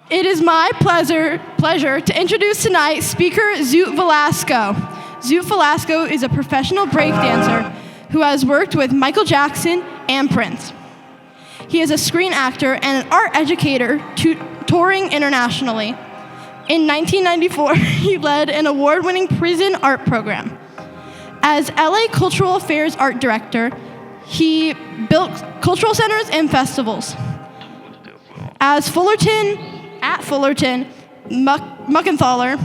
It is my pleasure to introduce tonight speaker Zoot Velasquez. Zoot Velasquez is a professional breakdancer who has worked with Michael Jackson and Prince. He is a screen actor and an art educator touring internationally. In 1994, he led an award-winning prison art program. As LA Cultural Affairs Art Director, he built cultural centers and festivals. At Fullerton Muckenthaler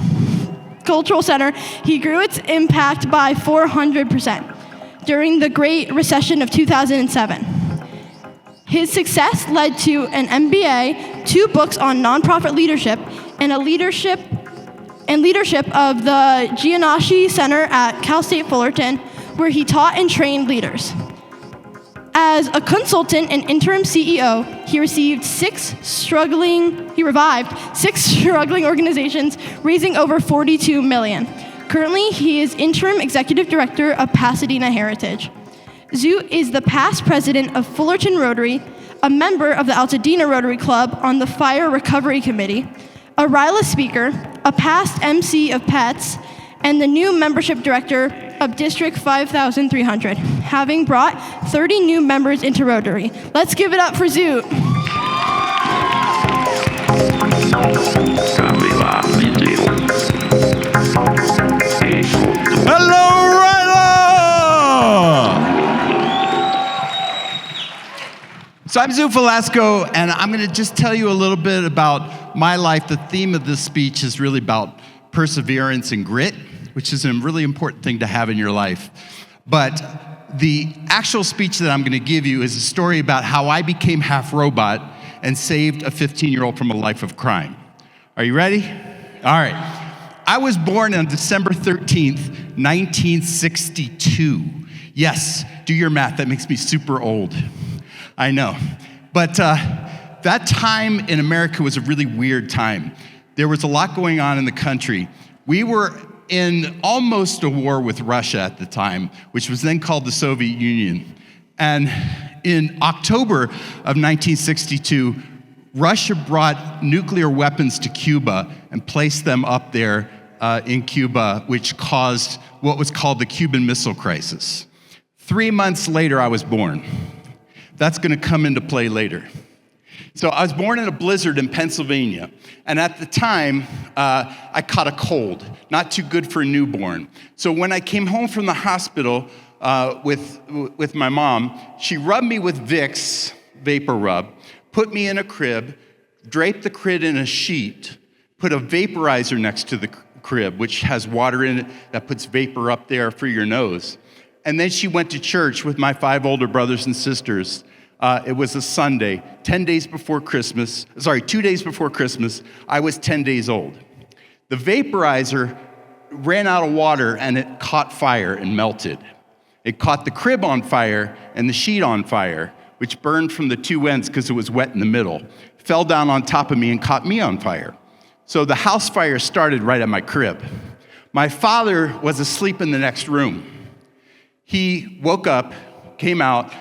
Cultural Center, he grew its impact by 400% during the Great Recession of 2007. His success led to an MBA, 2 books on nonprofit leadership, and leadership of the Giannassi Center at Cal State Fullerton, where he taught and trained leaders. As a consultant and interim CEO, he revived 6 struggling organizations, raising over $42 million. Currently, he is interim executive director of Pasadena Heritage. Zoot is the past president of Fullerton Rotary, a member of the Altadena Rotary-Club on the Fire Recovery Committee, a RYLA speaker, a past MC of PETS, and the new membership director of District 5300, having brought 30 new members into Rotary. Let's give it up for Zoot. Hello, RYLA! So I'm Zoot Velasquez, and I'm going to just tell you a little bit about my life. The theme of this speech is really about perseverance and grit, which is a really important thing to have in your life. But the actual speech that I'm going to give you is a story about how I became half robot and saved a 15-year-old from a life of crime. Are you ready? All right. I was born on December 13th, 1962. Yes, do your math. That makes me super old. I know. But that time in America was a really weird time. There was a lot going on in the country. We were in almost a war with Russia at the time, which was then called the Soviet Union. And in October of 1962, Russia brought nuclear weapons to Cuba and placed them up there in Cuba, which caused what was called the Cuban Missile Crisis. 3 months later, I was born. That's going to come into play later. So I was born in a blizzard in Pennsylvania, and at the time, I caught a cold, not too good for a newborn. So when I came home from the hospital with my mom, she rubbed me with Vicks vapor rub, put me in a crib, draped the crib in a sheet, put a vaporizer next to the crib, which has water in it that puts vapor up there for your nose. And then she went to church with my 5 older brothers and sisters. It was a Sunday, 2 days before Christmas. I was 10 days old. The vaporizer ran out of water and it caught fire and melted. It caught the crib on fire and the sheet on fire, which burned from the 2 ends because it was wet in the middle. Fell down on top of me and caught me on fire. So the house fire started right at my crib. My father was asleep in the next room. He woke up, came out,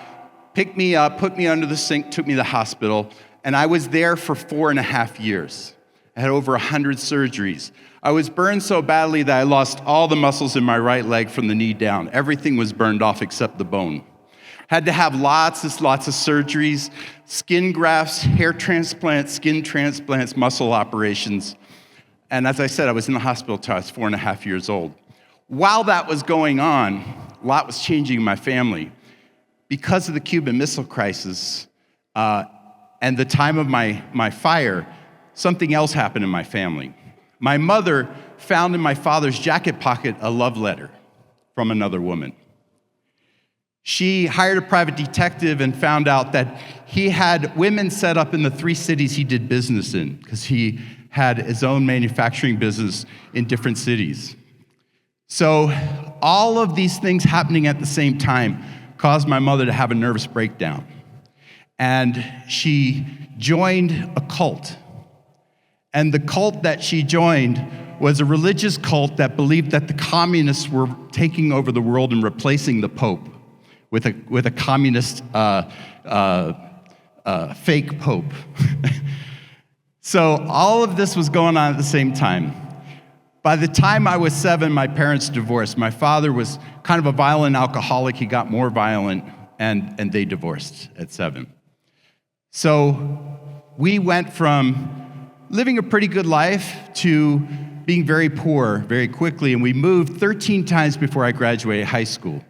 picked me up, put me under the sink, took me to the hospital, and I was there for 4.5 years. I had over 100 surgeries. I was burned so badly that I lost all the muscles in my right leg from the knee down. Everything was burned off except the bone. Had to have lots of surgeries, skin grafts, hair transplants, skin transplants, muscle operations. And as I said, I was in the hospital till I was 4.5 years old. While that was going on, a lot was changing in my family. Because of the Cuban Missile Crisis and the time of my fire, something else happened in my family. My mother found in my father's jacket pocket a love letter from another woman. She hired a private detective and found out that he had women set up in the 3 cities he did business in, because he had his own manufacturing business in different cities. So all of these things happening at the same time caused my mother to have a nervous breakdown. And she joined a cult. And the cult that she joined was a religious cult that believed that the communists were taking over the world and replacing the Pope with a communist fake Pope. So all of this was going on at the same time. By the time I was 7, my parents divorced. My father was kind of a violent alcoholic. He got more violent, and they divorced at 7. So we went from living a pretty good life to being very poor very quickly, and we moved 13 times before I graduated high school.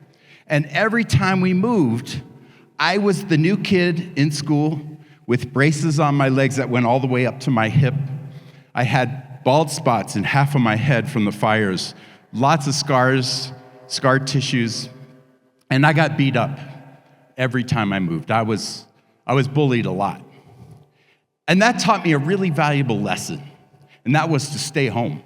And every time we moved, I was the new kid in school with braces on my legs that went all the way up to my hip. I had bald spots in half of my head from the fires, lots of scars, scar tissues, and I got beat up every time I moved. I was bullied a lot. And that taught me a really valuable lesson, and that was to stay home.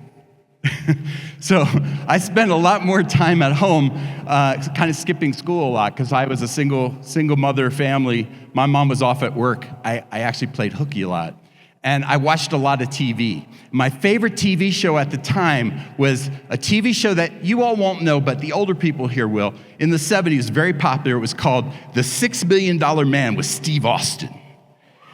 So I spent a lot more time at home, kind of skipping school a lot because I was a single mother family. My mom was off at work. I actually played hooky a lot. And I watched a lot of TV. My favorite TV show at the time was a TV show that you all won't know, but the older people here will. In the 70s, very popular. It was called The $6 Million Man with Steve Austin.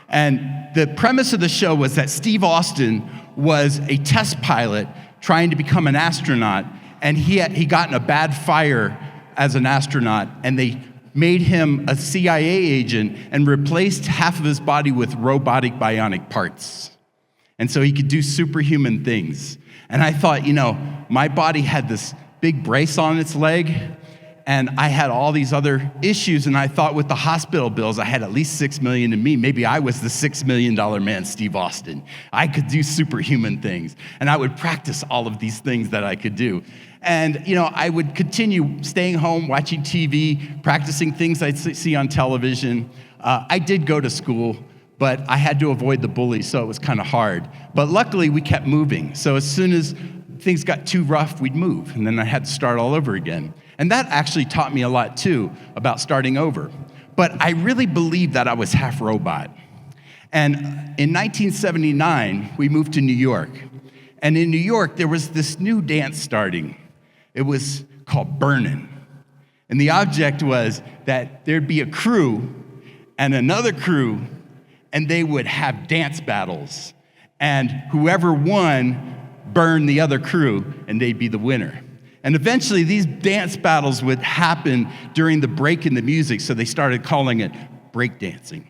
And the premise of the show was that Steve Austin was a test pilot trying to become an astronaut, and he got in a bad fire as an astronaut, and they made him a CIA agent and replaced half of his body with robotic bionic parts. And so he could do superhuman things. And I thought, my body had this big brace on its leg, and I had all these other issues, and I thought with the hospital bills, I had at least $6 million in me. Maybe I was the $6 million man, Steve Austin. I could do superhuman things, and I would practice all of these things that I could do. And, I would continue staying home, watching TV, practicing things I'd see on television. I did go to school, but I had to avoid the bullies, so it was kind of hard. But luckily, we kept moving. So as soon as things got too rough, we'd move, and then I had to start all over again. And that actually taught me a lot, too, about starting over. But I really believed that I was half robot. And in 1979, we moved to New York. And in New York, there was this new dance starting. It was called Burnin'. And the object was that there'd be a crew and another crew, and they would have dance battles. And whoever won burned the other crew, and they'd be the winner. And eventually, these dance battles would happen during the break in the music, so they started calling it breakdancing.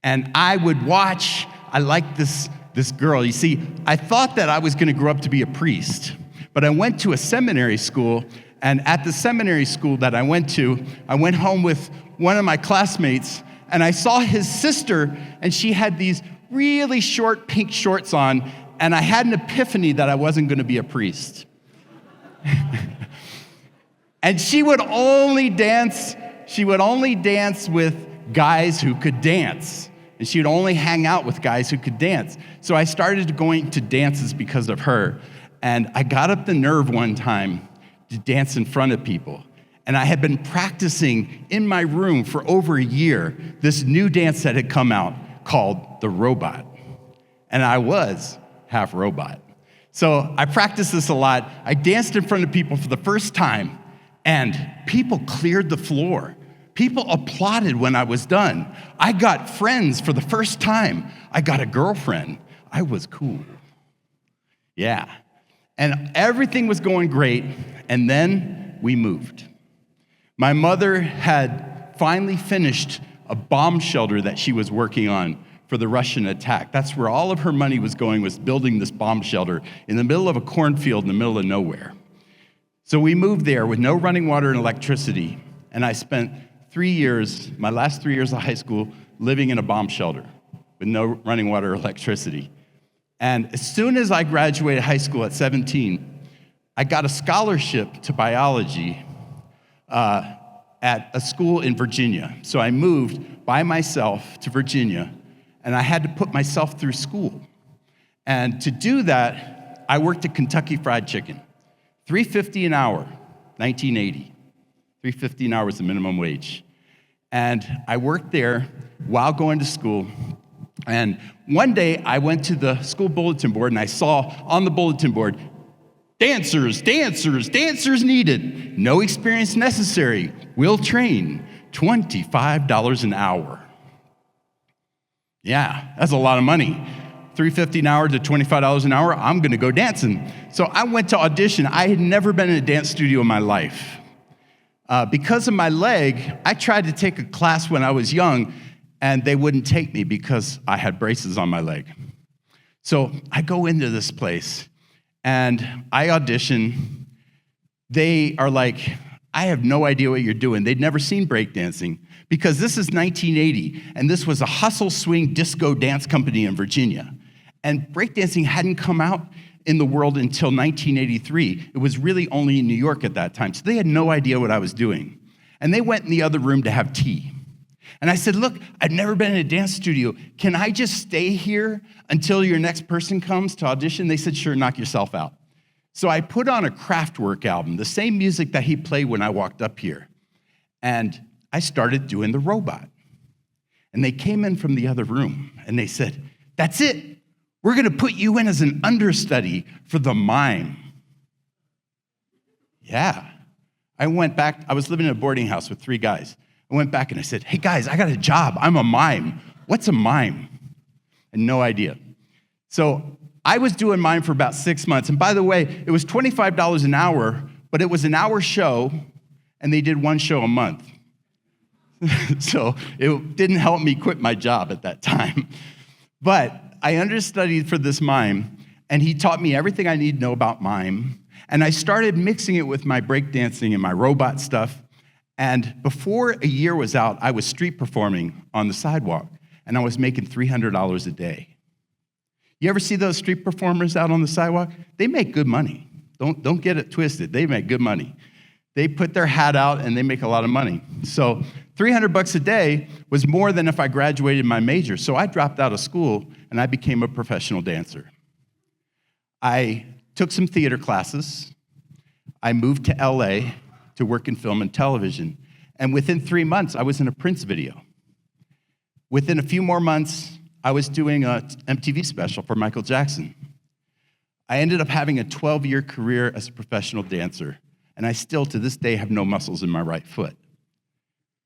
And I would watch. I liked this girl. You see, I thought that I was going to grow up to be a priest, but I went to a seminary school, and at the seminary school that I went to, I went home with one of my classmates, and I saw his sister, and she had these really short pink shorts on, and I had an epiphany that I wasn't going to be a priest. And she would only dance with guys who could dance. And she would only hang out with guys who could dance. So I started going to dances because of her. And I got up the nerve one time to dance in front of people. And I had been practicing in my room for over a year this new dance that had come out called the robot. And I was half robot. So I practiced this a lot. I danced in front of people for the first time, and people cleared the floor. People applauded when I was done. I got friends for the first time. I got a girlfriend. I was cool. Yeah. And everything was going great, and then we moved. My mother had finally finished a bomb shelter that she was working on for the Russian attack. That's where all of her money was going, was building this bomb shelter in the middle of a cornfield in the middle of nowhere. So we moved there with no running water and electricity, and I spent 3 years, my last 3 years of high school, living in a bomb shelter with no running water or electricity. And as soon as I graduated high school at 17, I got a scholarship to biology at a school in Virginia. So I moved by myself to Virginia, and I had to put myself through school. And to do that, I worked at Kentucky Fried Chicken, $3.50 an hour, 1980. $3.50 an hour was the minimum wage. And I worked there while going to school. And one day, I went to the school bulletin board, and I saw on the bulletin board, dancers needed. No experience necessary. Will train. $25 an hour. Yeah, that's a lot of money. $3.50 an hour to $25 an hour, I'm gonna go dancing. So I went to audition. I had never been in a dance studio in my life. Because of my leg, I tried to take a class when I was young, and they wouldn't take me because I had braces on my leg. So I go into this place, and I audition. They are like, I have no idea what you're doing. They'd never seen breakdancing because this is 1980, and this was a hustle swing disco dance company in Virginia. And breakdancing hadn't come out in the world until 1983. It was really only in New York at that time, so they had no idea what I was doing. And they went in the other room to have tea. And I said, look, I've never been in a dance studio. Can I just stay here until your next person comes to audition? They said, sure, knock yourself out. So I put on a Kraftwerk album, the same music that he played when I walked up here. And I started doing the robot. And they came in from the other room, and they said, that's it. We're gonna put you in as an understudy for the mime. Yeah. I went back, I was living in a boarding house with 3 guys. I went back and I said, hey guys, I got a job, I'm a mime. What's a mime? And no idea. So I was doing mime for about 6 months. And by the way, it was $25 an hour, but it was an hour show, and they did 1 show a month. So it didn't help me quit my job at that time. But I understudied for this mime, and he taught me everything I need to know about mime. And I started mixing it with my breakdancing and my robot stuff. And before a year was out, I was street performing on the sidewalk, and I was making $300 a day. You ever see those street performers out on the sidewalk? They make good money. Don't get it twisted. They make good money. They put their hat out, and they make a lot of money. So $300 a day was more than if I graduated my major. So I dropped out of school, and I became a professional dancer. I took some theater classes. I moved to LA to work in film and television. And within 3 months, I was in a Prince video. Within a few more months, I was doing an MTV special for Michael Jackson. I ended up having a 12-year career as a professional dancer, and I still, to this day, have no muscles in my right foot.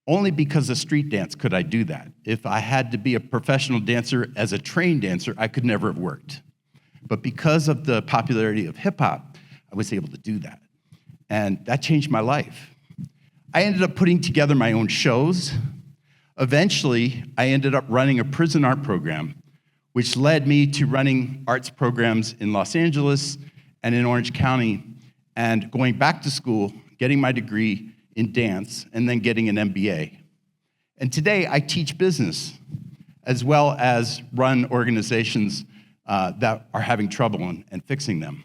Only because of street dance could I do that. If I had to be a professional dancer as a trained dancer, I could never have worked. But because of the popularity of hip-hop, I was able to do that. And that changed my life. I ended up putting together my own shows. Eventually, I ended up running a prison art program, which led me to running arts programs in Los Angeles and in Orange County, and going back to school, getting my degree in dance, and then getting an MBA. And today, I teach business, as well as run organizations that are having trouble and fixing them.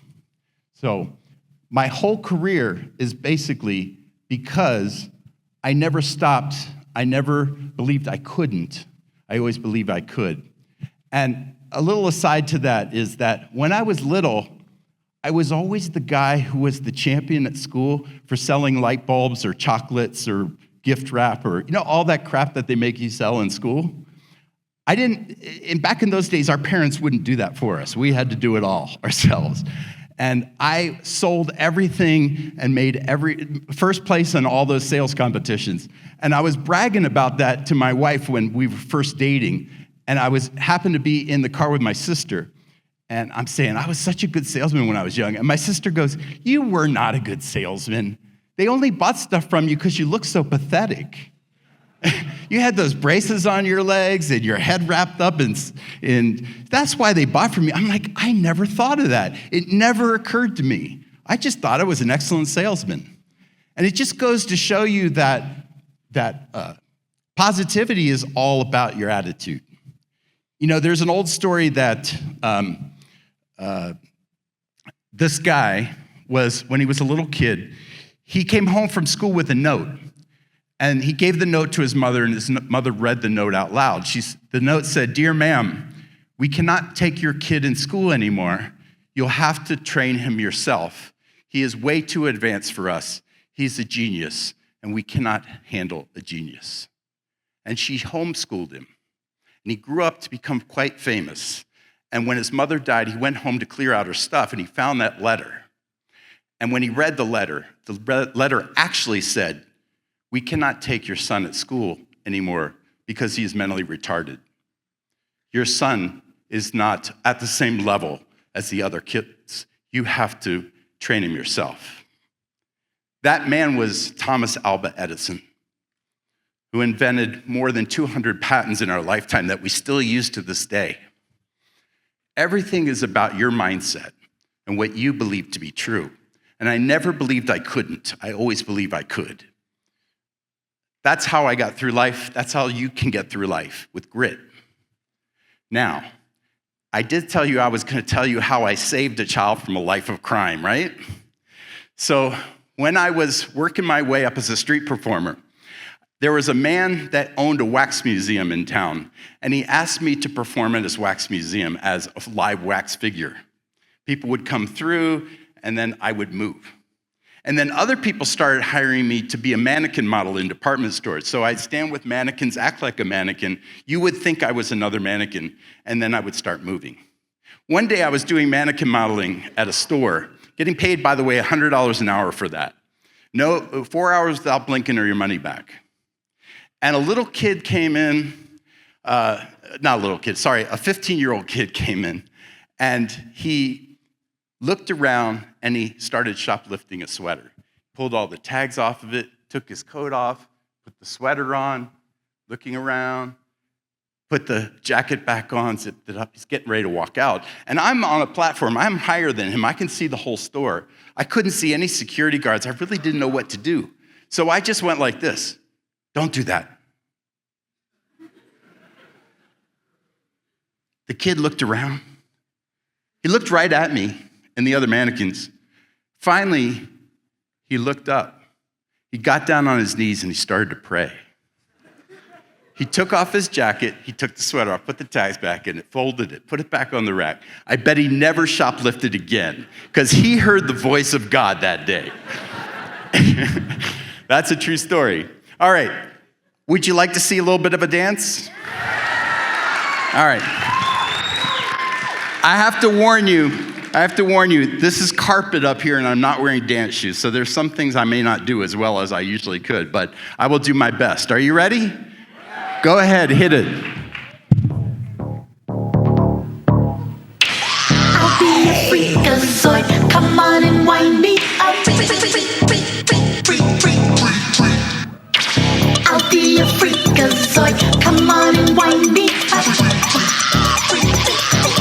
So my whole career is basically because I never stopped. I never believed I couldn't. I always believed I could. And a little aside to that is that when I was little, I was always the guy who was the champion at school for selling light bulbs or chocolates or gift wrap or, all that crap that they make you sell in school. Back in those days, our parents wouldn't do that for us. We had to do it all ourselves. And I sold everything and made first place in all those sales competitions. And I was bragging about that to my wife when we were first dating. And I happened to be in the car with my sister. And I'm saying, I was such a good salesman when I was young. And my sister goes, you were not a good salesman. They only bought stuff from you because you look so pathetic. You had those braces on your legs and your head wrapped up, and that's why they bought from you. I'm like, I never thought of that. It never occurred to me. I just thought I was an excellent salesman. And it just goes to show you that positivity is all about your attitude. There's an old story that this guy when he was a little kid, he came home from school with a note. And he gave the note to his mother, and his mother read the note out loud. The note said, "Dear ma'am, we cannot take your kid in school anymore. You'll have to train him yourself. He is way too advanced for us. He's a genius, and we cannot handle a genius." And she homeschooled him. And he grew up to become quite famous. And when his mother died, he went home to clear out her stuff, and he found that letter. And when he read the letter actually said, "We cannot take your son at school anymore because he is mentally retarded. Your son is not at the same level as the other kids. You have to train him yourself. That man was Thomas Alva Edison, who invented more than 200 patents in our lifetime that we still use to this day. Everything is about your mindset and what you believe to be true. And I never believed I couldn't. I always believed I could. That's how I got through life. That's how you can get through life, with grit. Now, I did tell you I was going to tell you how I saved a child from a life of crime, right? So when I was working my way up as a street performer, there was a man that owned a wax museum in town, and he asked me to perform at his wax museum as a live wax figure. People would come through, and then I would move. And then other people started hiring me to be a mannequin model in department stores. So I'd stand with mannequins, act like a mannequin. You would think I was another mannequin, and then I would start moving. One day I was doing mannequin modeling at a store, getting paid, by the way, $100 an hour for that. No, 4 hours without blinking or your money back. And a little kid came in, not a little kid, sorry, a 15-year-old kid came in, and he looked around and he started shoplifting a sweater. Pulled all the tags off of it, took his coat off, put the sweater on, looking around, put the jacket back on, zipped it up. He's getting ready to walk out. And I'm on a platform. I'm higher than him. I can see the whole store. I couldn't see any security guards. I really didn't know what to do. So I just went like this. Don't do that. The kid looked around. He looked right at me and the other mannequins. Finally, he looked up. He got down on his knees and he started to pray. He took off his jacket, he took the sweater off, put the tags back in it, folded it, put it back on the rack. I bet he never shoplifted again because he heard the voice of God that day. That's a true story. All right, would you like to see a little bit of a dance? All right. I have to warn you, this is carpet up here and I'm not wearing dance shoes, so there's some things I may not do as well as I usually could, but I will do my best. Are you ready? Go ahead, hit it. I'll be a freakazoid, come on and wind me up. I'll be a freakazoid, come on and wind me up. Wind me up.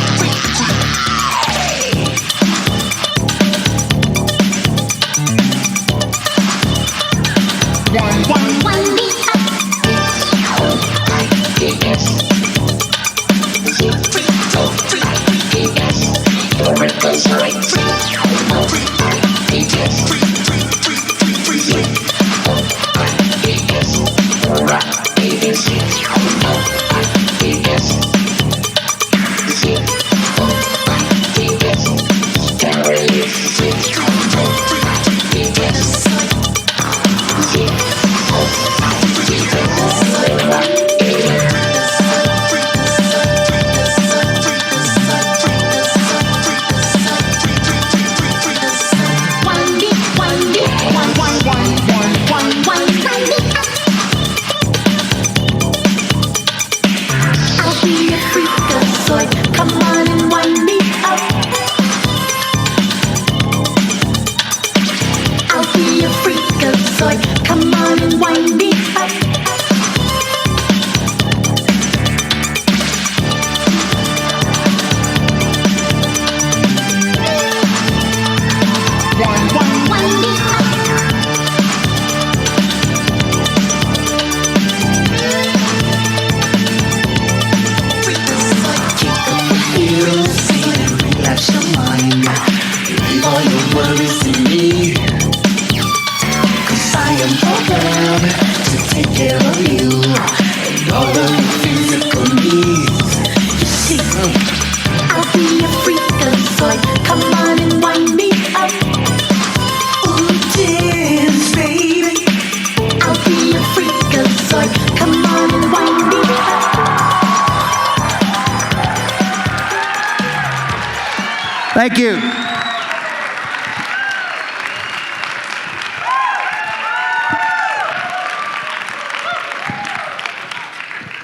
Thank you.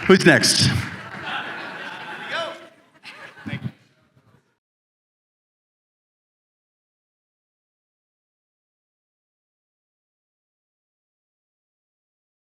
Who's next?